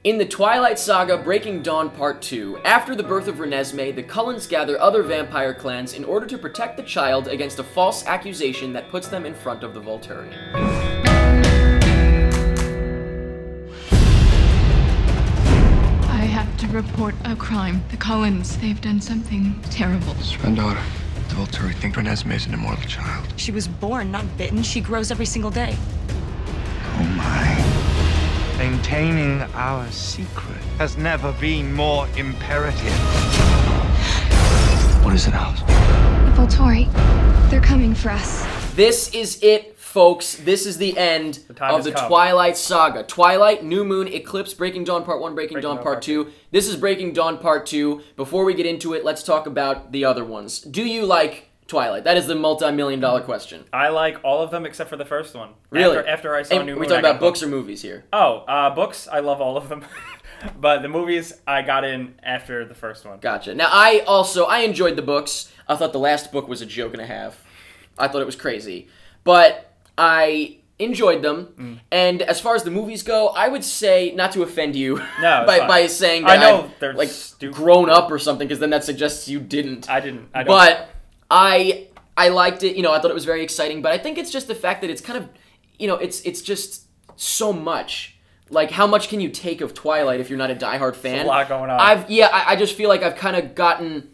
In the Twilight Saga Breaking Dawn Part 2, after the birth of Renesmee, the Cullens gather other vampire clans in order to protect the child against a false accusation that puts them in front of the Volturi. I have to report a crime. The Cullens, they've done something terrible. It's my daughter. The Volturi think Renesmee is an immortal child. She was born, not bitten. She grows every single day. Oh my. Maintaining our secret has never been more imperative. What is it, Alice? The Volturi, they're coming for us. This is it, folks. This is the end of the Twilight Saga. Twilight, New Moon, Eclipse, Breaking Dawn Part 1, Breaking Dawn Part 2. This is Breaking Dawn Part 2. Before we get into it, let's talk about the other ones. Do you like Twilight? That is the multi-million-dollar question. I like all of them except for the first one. Really? After I saw New Moon. We're talking about books or movies here? Oh, books, I love all of them. But the movies, I got in after the first one. Gotcha. Now, I enjoyed the books. I thought the last book was a joke and a half. I thought it was crazy. But I enjoyed them. And as far as the movies go, I would say, not to offend you by saying that I've like, grown up or something, because then that suggests you didn't. I didn't. But I liked it, I thought it was very exciting, but I think it's just the fact that it's kind of, it's just so much. Like, how much can you take of Twilight if you're not a diehard fan? There's a lot going on. I just feel like I've kind of gotten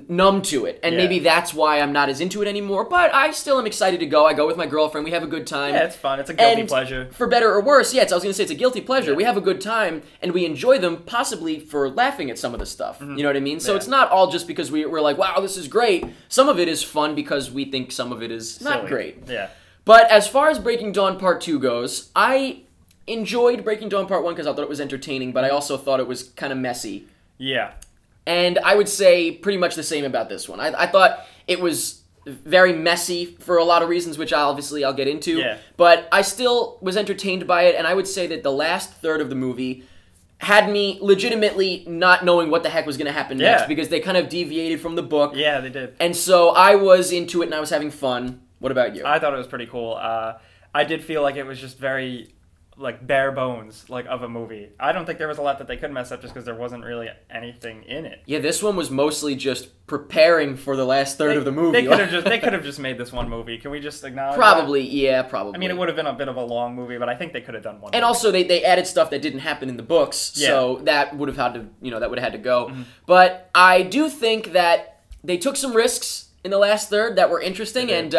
numb to it, and maybe that's why I'm not as into it anymore, but I still am excited to go. I go with my girlfriend, we have a good time. Yeah, it's fun. It's a guilty pleasure. For better or worse, I was going to say it's a guilty pleasure. Yeah. We have a good time, and we enjoy them possibly for laughing at some of the stuff. You know what I mean? So it's not all just because we're like, wow, this is great. Some of it is fun because we think some of it is not great. Yeah. But as far as Breaking Dawn Part 2 goes, I enjoyed Breaking Dawn Part 1 because I thought it was entertaining, but I also thought it was kind of messy. Yeah. And I would say pretty much the same about this one. I thought it was very messy for a lot of reasons, which I'll get into. Yeah. But I still was entertained by it, and I would say that the last third of the movie had me legitimately not knowing what the heck was going to happen next, because they kind of deviated from the book. Yeah, they did. And so I was into it, and I was having fun. What about you? I thought it was pretty cool. I did feel like it was just very bare bones of a movie. I don't think there was a lot that they could mess up just because there wasn't really anything in it. Yeah, this one was mostly just preparing for the last third of the movie. They could have just made this one movie. Can we just acknowledge Probably, that? yeah, probably. I mean, it would have been a bit of a long movie, but I think they could have done one. And movie. also, they added stuff that didn't happen in the books, so that would have had to go. But I do think that they took some risks in the last third that were interesting, and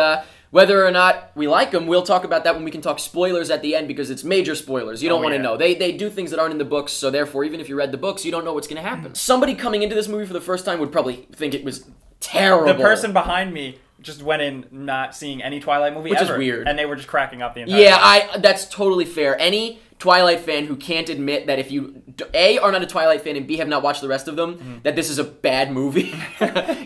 whether or not we like them, we'll talk about that when we can talk spoilers at the end, because it's major spoilers. You don't want to know. They do things that aren't in the books, so therefore, even if you read the books, you don't know what's going to happen. Somebody coming into this movie for the first time would probably think it was terrible. The person behind me just went in not seeing any Twilight movie Which ever. is weird. And they were just cracking up the entire time. That's totally fair. Any Twilight fan who can't admit that if you, A, are not a Twilight fan, and B, have not watched the rest of them, that this is a bad movie,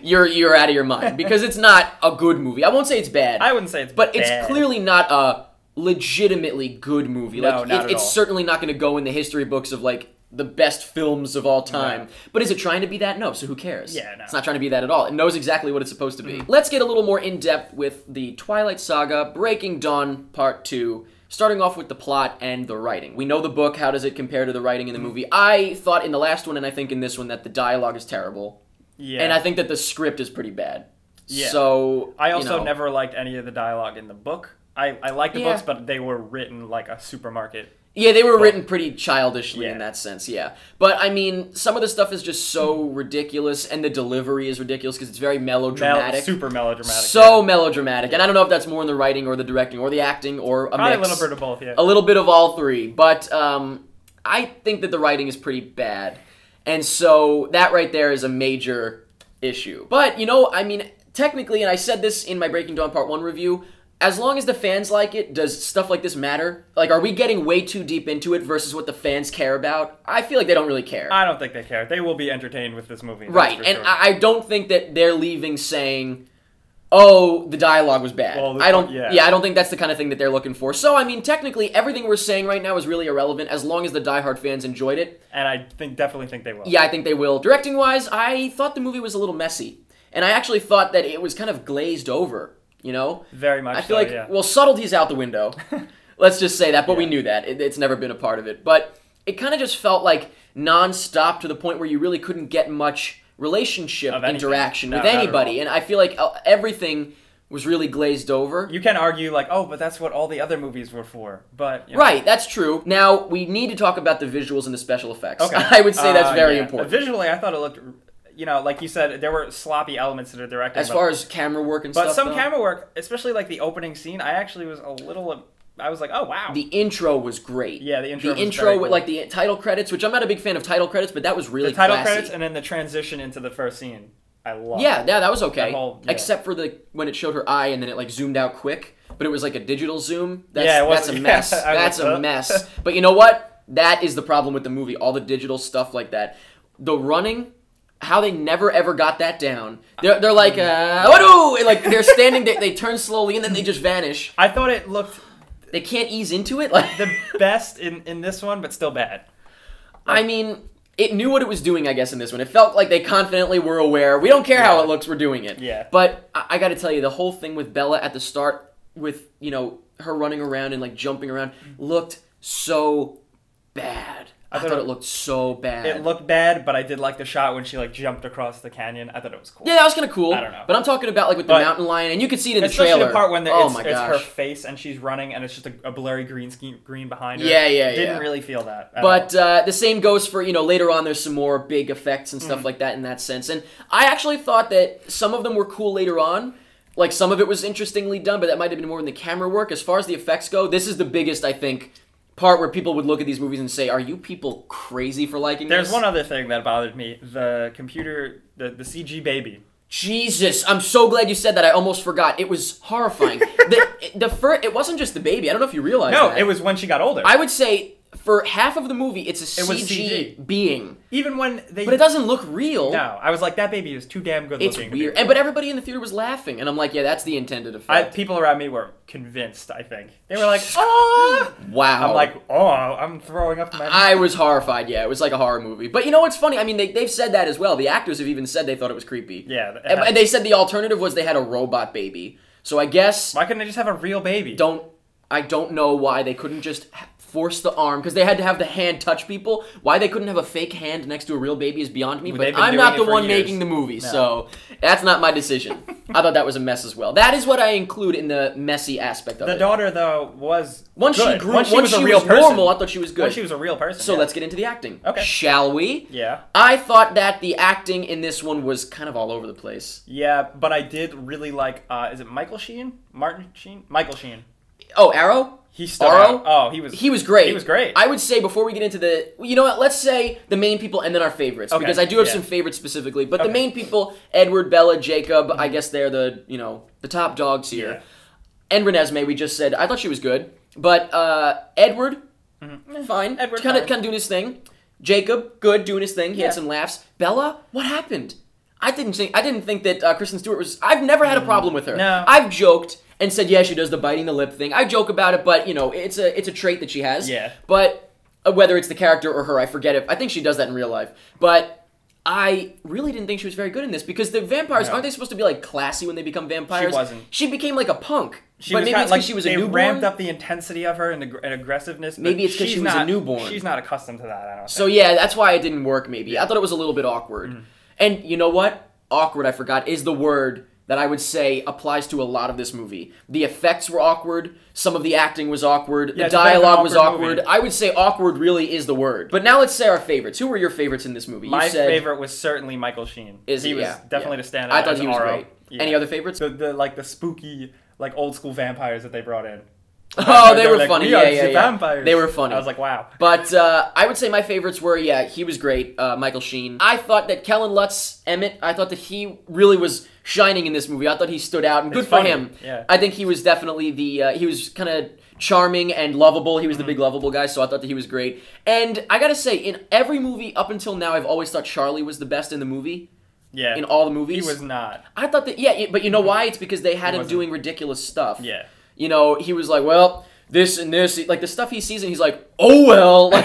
you're out of your mind. Because it's not a good movie. I won't say it's bad. I wouldn't say it's bad. But it's clearly not a legitimately good movie. No, not at all. It's certainly not going to go in the history books of, the best films of all time. No. But is it trying to be that? No, so who cares? Yeah, no. It's not trying to be that at all. It knows exactly what it's supposed to be. Let's get a little more in-depth with the Twilight Saga Breaking Dawn Part 2, starting off with the plot and the writing. We know the book. How does it compare to the writing in the movie? I thought in the last one, and I think in this one, that the dialogue is terrible. Yeah. And I think that the script is pretty bad. Yeah. So, I also never liked any of the dialogue in the book. I like the books, but they were written like a supermarket. Yeah, they were written pretty childishly in that sense, yeah. But, I mean, some of the stuff is just so ridiculous, and the delivery is ridiculous because it's very melodramatic. Super melodramatic. So melodramatic. And I don't know if that's more in the writing or the directing or the acting or a Probably mix. a little bit of both, yeah. A little bit of all three. But I think that the writing is pretty bad. And so that right there is a major issue. But, I mean, technically, and I said this in my Breaking Dawn Part 1 review, as long as the fans like it, does stuff like this matter? Are we getting way too deep into it versus what the fans care about? I feel like they don't really care. I don't think they care. They will be entertained with this movie. Right, and sure. I don't think that they're leaving saying, oh, the dialogue was bad. Well, I don't think that's the kind of thing that they're looking for. So, I mean, technically, everything we're saying right now is really irrelevant as long as the diehard fans enjoyed it. And I definitely think they will. Yeah, I think they will. Directing-wise, I thought the movie was a little messy. And I actually thought that it was kind of glazed over. Very much. I feel like, well, subtlety's out the window. Let's just say that, but we knew that. It's never been a part of it. But it kind of just felt like non-stop to the point where you really couldn't get much relationship interaction with anybody. And I feel like everything was really glazed over. You can argue like, oh, but that's what all the other movies were for. But right, that's true. Now we need to talk about the visuals and the special effects. Okay. I would say that's very important. Visually, I thought it looked, like you said, there were sloppy elements to the directing. As far as camera work and stuff. But some camera work, especially like the opening scene, I actually was a little. I was like, oh wow. The intro was great. Yeah, the intro. The intro with like the title credits, which I'm not a big fan of title credits, but that was really the title classy. Credits and then the transition into the first scene. I love. Yeah, that was okay. Except for when it showed her eye and then it like zoomed out quick, but it was like a digital zoom. That's a mess. That's a mess. But you know what? That is the problem with the movie. All the digital stuff like that. The running, how they never ever got that down. They're like, what do? Like they're standing. They turn slowly and then they just vanish. I thought it looked. They can't ease into it. Like the best in this one, but still bad. I mean. It knew what it was doing, I guess, in this one. It felt like they confidently were aware. We don't care how it looks, we're doing it. Yeah. But I gotta tell you, the whole thing with Bella at the start, with, her running around and, like, jumping around, looked so bad. I thought it looked so bad. It looked bad, but I did like the shot when she, like, jumped across the canyon. I thought it was cool. Yeah, that was kind of cool. I don't know. But I'm talking about, like, with the mountain lion, and you can see it in the trailer. Especially the part when it's her face and she's running, and it's just a blurry green behind her. Yeah. Didn't really feel that. But the same goes for, later on there's some more big effects and stuff like that in that sense. And I actually thought that some of them were cool later on. Like, some of it was interestingly done, but that might have been more in the camera work. As far as the effects go, this is the biggest, I think, part where people would look at these movies and say, are you people crazy for liking this? There's one other thing that bothered me. The computer, the CG baby. Jesus, I'm so glad you said that. I almost forgot. It was horrifying. It wasn't just the baby. I don't know if you realize that. No, it was when she got older. I would say for half of the movie, it's a CG being. Even when they... But it doesn't look real. No, I was like, that baby is too damn good looking. It's weird. But everybody in the theater was laughing, and I'm like, yeah, that's the intended effect. People around me were convinced, I think. They were like, oh! Wow. I'm like, oh, I'm throwing up my... I was horrified, yeah. It was like a horror movie. But you know what's funny? I mean, they've said that as well. The actors have even said they thought it was creepy. Yeah. And they said the alternative was they had a robot baby. So I guess... Why couldn't they just have a real baby? I don't know why they couldn't just force the arm, because they had to have the hand touch people. Why they couldn't have a fake hand next to a real baby is beyond me, but I'm not the one making the movie, so that's not my decision. I thought that was a mess as well. That is what I include in the messy aspect of it. The daughter, though, was Once good. she grew, once she was normal, I thought she was good. Once she was a real person. So let's get into the acting. Okay. Shall we? Yeah. I thought that the acting in this one was kind of all over the place. Yeah, but I did really like, is it Michael Sheen? Martin Sheen? Michael Sheen. Oh, Arrow? He started. Oh, he was great. He was great. I would say before we get into you know what? Let's say the main people and then our favorites, because I do have some favorites specifically. But the main people: Edward, Bella, Jacob. I guess they're the the top dogs here. Yeah. And Renesmee, we just said I thought she was good, but Edward, fine, Edward kind of doing his thing. Jacob, good, doing his thing. He had some laughs. Bella, what happened? I didn't think that Kristen Stewart was. I've never had a problem with her. No. I've joked and said, yeah, she does the biting the lip thing. I joke about it, but it's a trait that she has. Yeah. But whether it's the character or her, I forget it. I think she does that in real life. But I really didn't think she was very good in this, because the vampires aren't they supposed to be like classy when they become vampires? She wasn't. She became like a punk. She but was maybe it's because she was a newborn. They ramped up the intensity of her and aggressiveness. Maybe it's because she was a newborn. She's not accustomed to that. I don't think. So yeah, that's why it didn't work. Maybe I thought it was a little bit awkward. And you know what? Awkward, I forgot, is the word that I would say applies to a lot of this movie. The effects were awkward. Some of the acting was awkward. The dialogue was awkward. I would say awkward really is the word. But now let's say our favorites. Who were your favorites in this movie? My favorite was certainly Michael Sheen. He was definitely the standout. I thought he was great. Yeah. Any other favorites? The spooky, like old school vampires that they brought in. Oh, they were funny. Yeah. Vampires. They were funny. I was like, wow. But I would say my favorites were, he was great, Michael Sheen. I thought that Kellen Lutz, Emmett, I thought that he really was shining in this movie. I thought he stood out, and good for him. Yeah. I think he was definitely he was kind of charming and lovable. He was the big lovable guy, so I thought that he was great. And I gotta say, in every movie up until now, I've always thought Charlie was the best in the movie. Yeah. In all the movies. He was not. I thought that, but you know why? It's because they had him doing ridiculous stuff. Yeah. He was like, well, this and this, like the stuff he sees and he's like, oh well, like,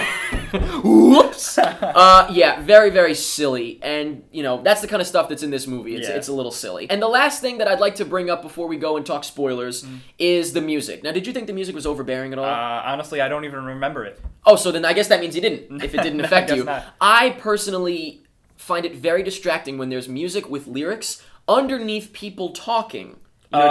whoops. Yeah, very, very silly. And, you know, that's the kind of stuff that's in this movie. It's a little silly. And the last thing that I'd like to bring up before we go and talk spoilers is the music. Now, did you think the music was overbearing at all? Honestly, I don't even remember it. Oh, so then I guess that means you didn't, if it didn't affect you. Not. I personally find it very distracting when there's music with lyrics underneath people talking. You know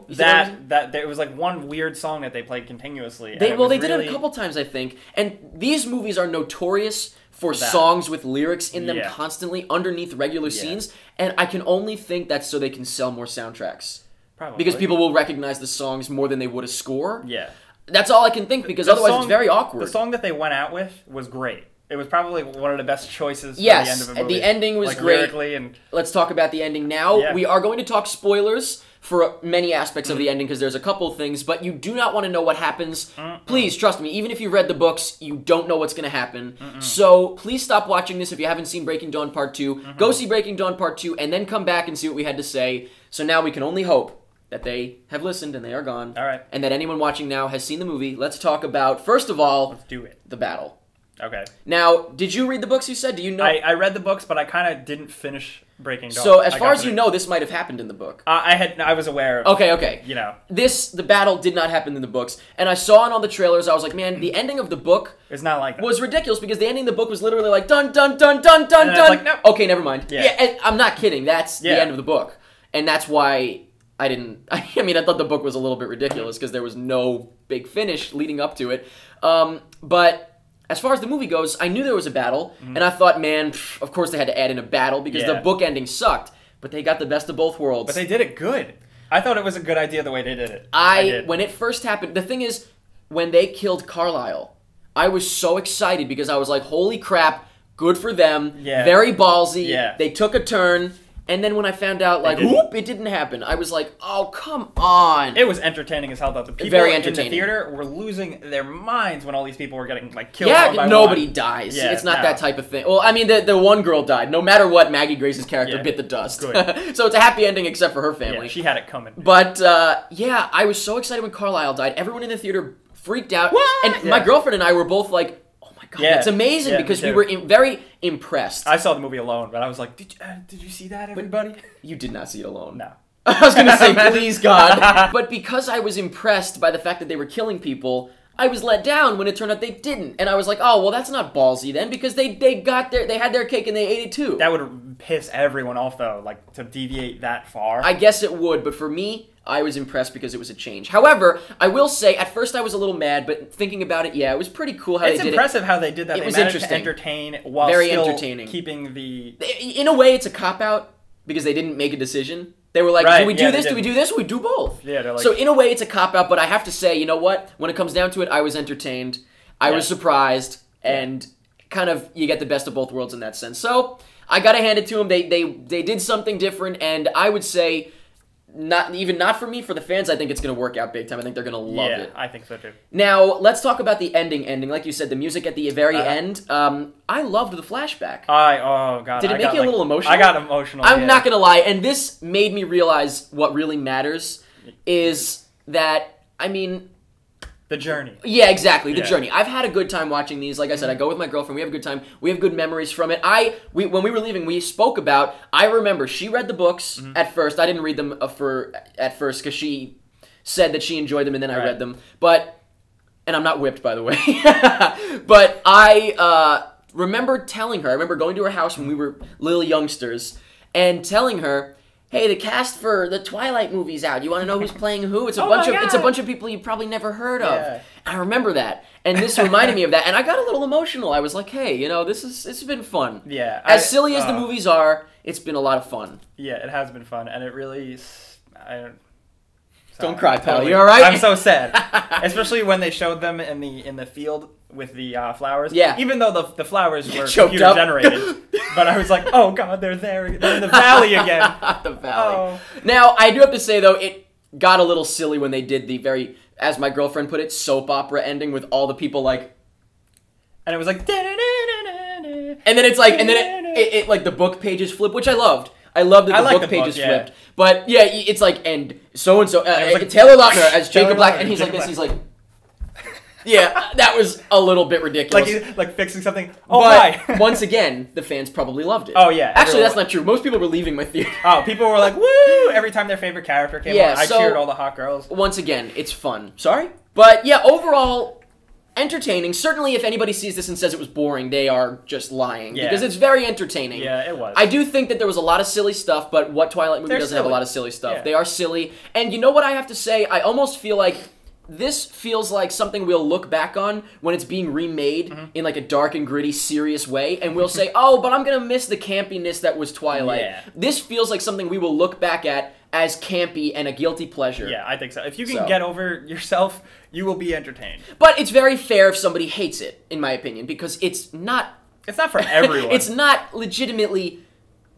what I mean? That there was like one weird song that they played continuously. They did it a couple times, I think. And these movies are notorious for songs with lyrics in them constantly underneath regular scenes. And I can only think that's so they can sell more soundtracks. Probably. Because people will recognize the songs more than they would a score. Yeah. That's all I can think, because otherwise it's very awkward. The song that they went out with was great. It was probably one of the best choices for the end of a movie. The ending was great. Lyrically and... Let's talk about the ending now. Yeah. We are going to talk spoilers for many aspects of the ending, because there's a couple of things, but you do not want to know what happens. Please, trust me, even if you've read the books, you don't know what's going to happen. So please stop watching this if you haven't seen Breaking Dawn Part 2. Go see Breaking Dawn Part 2, and then come back and see what we had to say. So now we can only hope that they have listened and they are gone. All right. And that anyone watching now has seen the movie. Let's talk about, first of all, let's do it. The battle. Okay. Now, did you read the books you said? Do you know? I read the books, but I kind of didn't finish Breaking Dawn. So, as far as you know, this might have happened in the book. I was aware of... Okay. You know. The battle did not happen in the books. And I saw it on the trailers. I was like, man, the ending of the book... It's not like that. ...was ridiculous, because the ending of the book was literally like, dun, dun, dun, dun, dun, dun. Like, no. Okay, never mind. Yeah, and I'm not kidding. That's the end of the book. And that's why... I didn't... I mean, I thought the book was a little bit ridiculous, because there was no big finish leading up to it. But as far as the movie goes, I knew there was a battle, and I thought, man, of course they had to add in a battle, because the book ending sucked, but they got the best of both worlds. But they did it good. I thought it was a good idea the way they did it. When it first happened, the thing is, when they killed Carlisle, I was so excited, because I was like, holy crap, good for them, very ballsy, they took a turn. And then when I found out, like, whoop, it didn't happen, I was like, oh, come on. It was entertaining as hell, though. The people in the theater were losing their minds when all these people were getting, like, killed one by nobody one. dies. Yeah, it's not that type of thing. Well, I mean, the one girl died. No matter what, Maggie Grace's character bit the dust. Good. So it's a happy ending except for her family. Yeah, she had it coming. But, yeah, I was so excited when Carlisle died. Everyone in the theater freaked out. What? And my girlfriend and I were both like, God, that's amazing, because we were very impressed. I saw the movie alone, but I was like, did you see that, everybody? But you did not see it alone. No. I was going to say, please, God. But because I was impressed by the fact that they were killing people, I was let down when it turned out they didn't. And I was like, oh, well, that's not ballsy then, because they had their cake and they ate it too. That would piss everyone off, though, like, to deviate that far. I guess it would, but for me, I was impressed because it was a change. However, I will say, at first I was a little mad, but thinking about it, yeah, it was pretty cool how they did it. It's impressive how they did that. It was managed interesting. To entertain while very still entertaining. Keeping the... In a way, it's a cop-out, because they didn't make a decision. They were like, do we do this, do we do this, or we do both? Yeah, they're like... So in a way, it's a cop-out, but I have to say, you know what? When it comes down to it, I was entertained. I was surprised, and kind of, you get the best of both worlds in that sense. So, I gotta hand it to them. They did something different, and I would say... Not for me, for the fans, I think it's going to work out big time. I think they're going to love it. I think so too. Now, let's talk about the ending. Like you said, the music at the very end. I loved the flashback. Oh, God. Did it make you a little emotional? I got emotional, I'm not going to lie, and this made me realize what really matters is that, I mean... The journey. Yeah, exactly. The journey. I've had a good time watching these. Like I said, I go with my girlfriend. We have a good time. We have good memories from it. When we were leaving, we spoke about... I remember she read the books at first. I didn't read them at first because she said that she enjoyed them, and then I read them. But... And I'm not whipped, by the way. But I remember telling her... I remember going to her house when we were little youngsters and telling her... Hey, the cast for the Twilight movie's out. You want to know who's playing who? It's a bunch of people you've probably never heard of. Yeah. I remember that, and this reminded me of that, and I got a little emotional. I was like, hey, you know, this has been fun. Yeah. As silly as the movies are, it's been a lot of fun. Yeah, it has been fun, and it really. Don't cry, pal. You all right? I'm so sad, especially when they showed them in the field with the flowers. Yeah. Even though the flowers were computer generated, but I was like, oh God, they're there. They're in the valley again. The valley. Oh. Now I do have to say though, it got a little silly when they did the very, as my girlfriend put it, soap opera ending with all the people like. And it was like. And then it's like, and then it like the book pages flip, which I loved. I loved that the book pages flipped. But yeah, it's like, and so-and-so, Taylor Lautner as Jacob Black, and he's like this, he's like, Yeah, that was a little bit ridiculous. Like fixing something. Oh, but hi. once again, the fans probably loved it. Oh, yeah. Actually, that's not true. Most people were leaving my theater. Oh, people were like, woo! Every time their favorite character came on, I cheered all the hot girls. Once again, it's fun. Sorry? But yeah, overall, entertaining. Certainly, if anybody sees this and says it was boring, they are just lying. Yeah. Because it's very entertaining. Yeah, it was. I do think that there was a lot of silly stuff, but what Twilight movie doesn't have a lot of silly stuff? Yeah. They are silly. And you know what I have to say? I almost feel like this feels like something we'll look back on when it's being remade in like a dark and gritty, serious way, and we'll say, oh, but I'm going to miss the campiness that was Twilight. Yeah. This feels like something we will look back at as campy and a guilty pleasure. Yeah, I think so. If you can get over yourself, you will be entertained. But it's very fair if somebody hates it, in my opinion, because it's not... It's not for everyone. It's not legitimately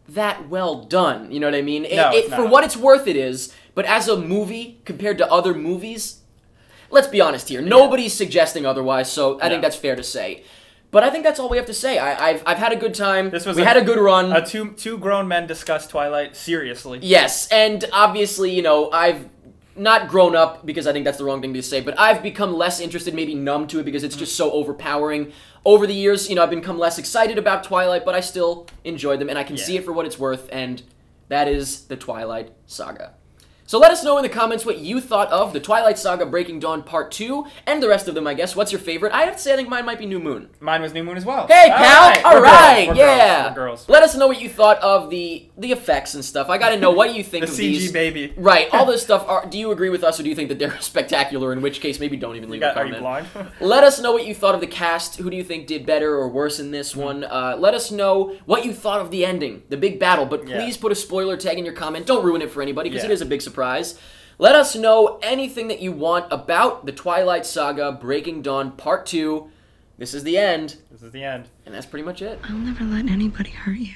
that well done, you know what I mean? No, it's not. For what it's worth, it is, but as a movie, compared to other movies... Let's be honest here. Nobody's suggesting otherwise, so I think that's fair to say. But I think that's all we have to say. I've had a good time. We had a good run. Two grown men discuss Twilight seriously. Yes, and obviously, you know, I've not grown up because I think that's the wrong thing to say, but I've become less interested, maybe numb to it because it's just so overpowering. Over the years, you know, I've become less excited about Twilight, but I still enjoy them, and I can see it for what it's worth, and that is the Twilight Saga. So let us know in the comments what you thought of the Twilight Saga Breaking Dawn Part 2, and the rest of them, I guess. What's your favorite? I have to say I think mine might be New Moon. Mine was New Moon as well. Hey, pal! Alright, yeah! We're girls. Let us know what you thought of the effects and stuff. I gotta know what you think the of CG these. baby. Right, all this stuff. Do you agree with us, or do you think that they're spectacular, in which case maybe don't even leave a comment. Are you blind? Let us know what you thought of the cast. Who do you think did better or worse in this one? Let us know what you thought of the ending, the big battle, but please put a spoiler tag in your comment. Don't ruin it for anybody, because it is a big surprise. Let us know anything that you want about the Twilight Saga Breaking Dawn Part 2. This is the end. This is the end. And that's pretty much it. I'll never let anybody hurt you.